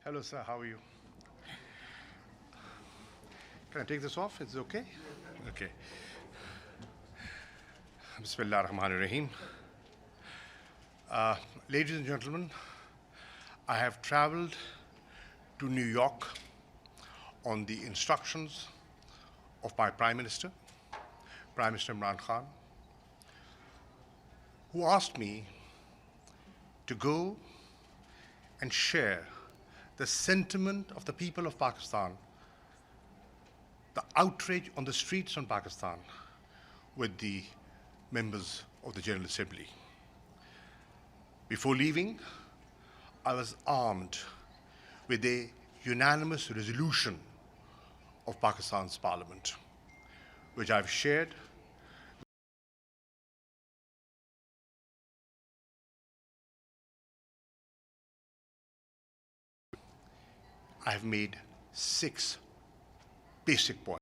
Hello, sir. How are you? Can I take this off? Is it okay? Okay. Bismillah ar-Rahman ar-Rahim. Ladies and gentlemen, I have traveled to New York on the instructions of my Prime Minister, Prime Minister Imran Khan, who asked me to go and share the sentiment of the people of Pakistan, the outrage on the streets in Pakistan with the members of the General Assembly. Before leaving, I was armed with a unanimous resolution of Pakistan's parliament, which I've shared. I have made 6 basic points.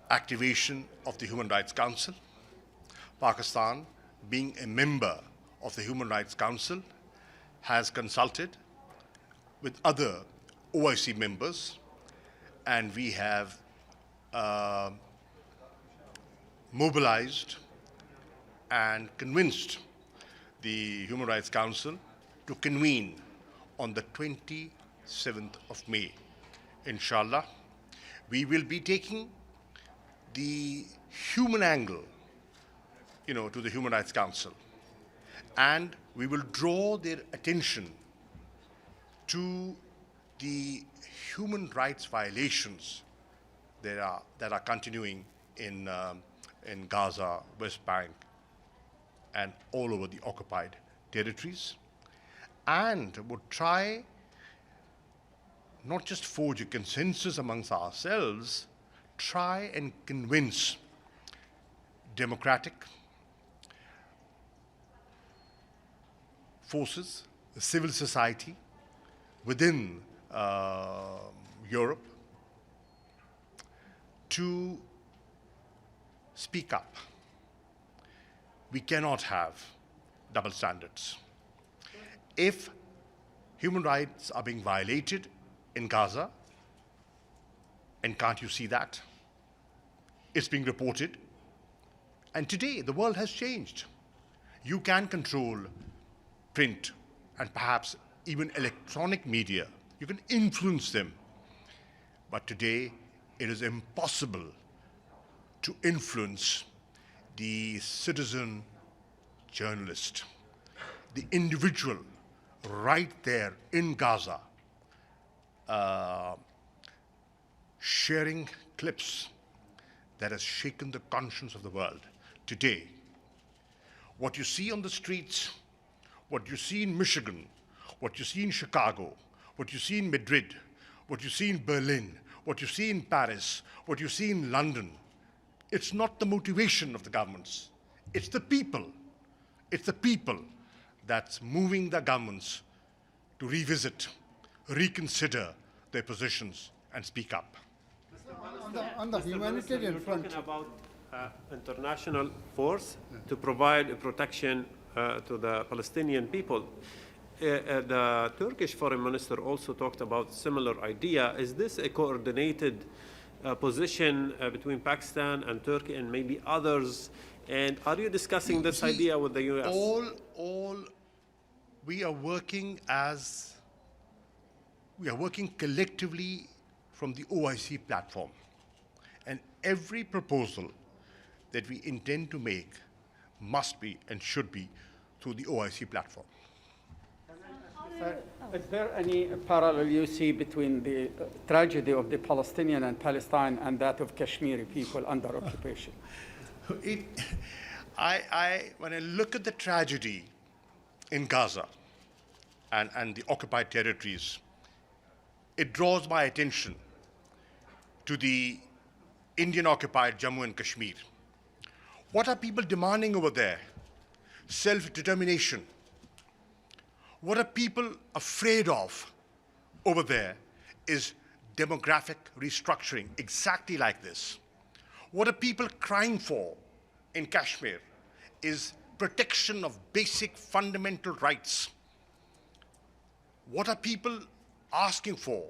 activation of the Human Rights Council. Pakistan, being a member of the Human Rights Council, has consulted with other OIC members, and we have mobilized and convinced the Human Rights Council to convene on the 27th of May. Inshallah, we will be taking the human angle, to the Human Rights Council, and we will draw their attention to the human rights violations that are continuing in Gaza, West Bank, and all over the occupied territories, and would try not just forge a consensus amongst ourselves, try and convince democratic forces, the civil society within Europe to speak up. We cannot have double standards. If human rights are being violated in Gaza, and can't you see that? It's being reported. And today, the world has changed. You can control print and perhaps even electronic media. You can influence them. But today, it is impossible to influence the citizen journalist, the individual right there in Gaza, sharing clips that has shaken the conscience of the world. Today, what you see on the streets, what you see in Michigan, what you see in Chicago, what you see in Madrid, what you see in Berlin, what you see in Paris, what you see in London, it's not the motivation of the governments. It's the people. It's the people that's moving the governments to revisit, reconsider their positions and speak up. On the humanitarian front, talking about international force to provide protection to the Palestinian people. The Turkish foreign minister also talked about similar idea. Is this a coordinated position between Pakistan and Turkey and maybe others? And are you discussing this idea with the US? We are working collectively from the OIC platform. And every proposal that we intend to make must be and should be through the OIC platform. Is there any parallel you see between the tragedy of the Palestinian and Palestine and that of Kashmiri people under occupation? When I look at the tragedy in Gaza and the occupied territories, it draws my attention to the Indian-occupied Jammu and Kashmir. What are people demanding over there? Self-determination. What are people afraid of over there is demographic restructuring, exactly like this. What are people crying for in Kashmir is protection of basic fundamental rights. What are people asking for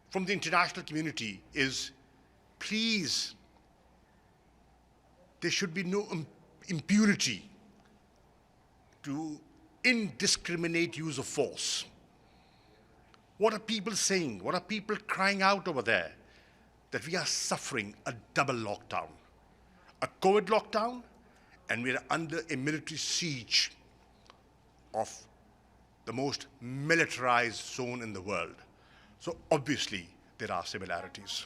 from the international community is, please, there should be no impunity to indiscriminate use of force. What are people saying? What are people crying out over there? That we are suffering a double lockdown, a COVID lockdown, and we are under a military siege of the most militarized zone in the world. So obviously there are similarities.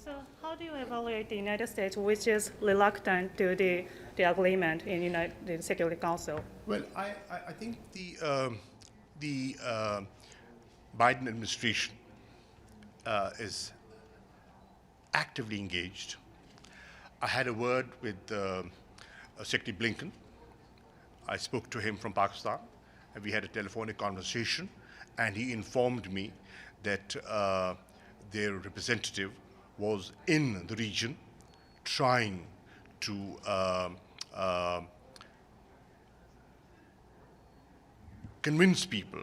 So how do you evaluate the United States, which is reluctant to the agreement in the Security Council? Well, I think the Biden administration is actively engaged. I had a word with Secretary Blinken. I spoke to him from Pakistan, and we had a telephonic conversation, and he informed me that their representative was in the region trying to convince people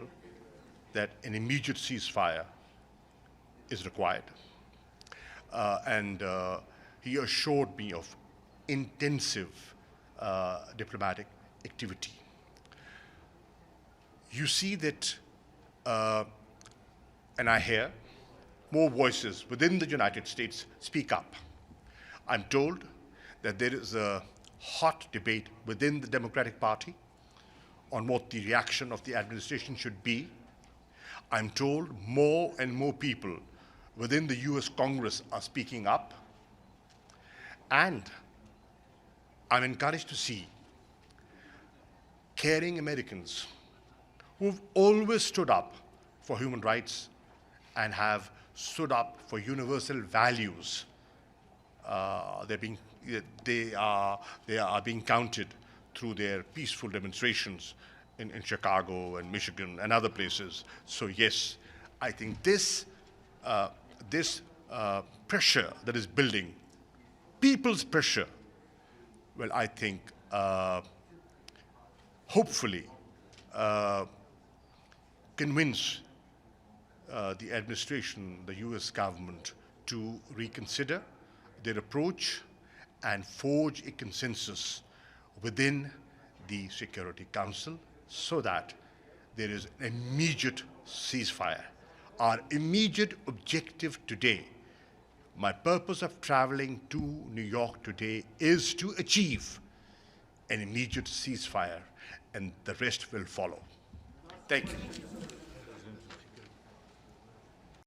that an immediate ceasefire is required. And he assured me of intensive diplomatic activity. You see that, and I hear more voices within the United States speak up. I'm told that there is a hot debate within the Democratic Party on what the reaction of the administration should be. I'm told more and more people within the US Congress are speaking up. And I'm encouraged to see caring Americans who've always stood up for human rights and have stood up for universal values. They are being counted through their peaceful demonstrations in Chicago and Michigan and other places. So yes, I think this pressure that is building, people's pressure, well, I think hopefully convince the administration, the US government, to reconsider their approach and forge a consensus within the Security Council so that there is an immediate ceasefire. Our immediate objective today, my purpose of traveling to New York today, is to achieve an immediate ceasefire, and the rest will follow. Thank you.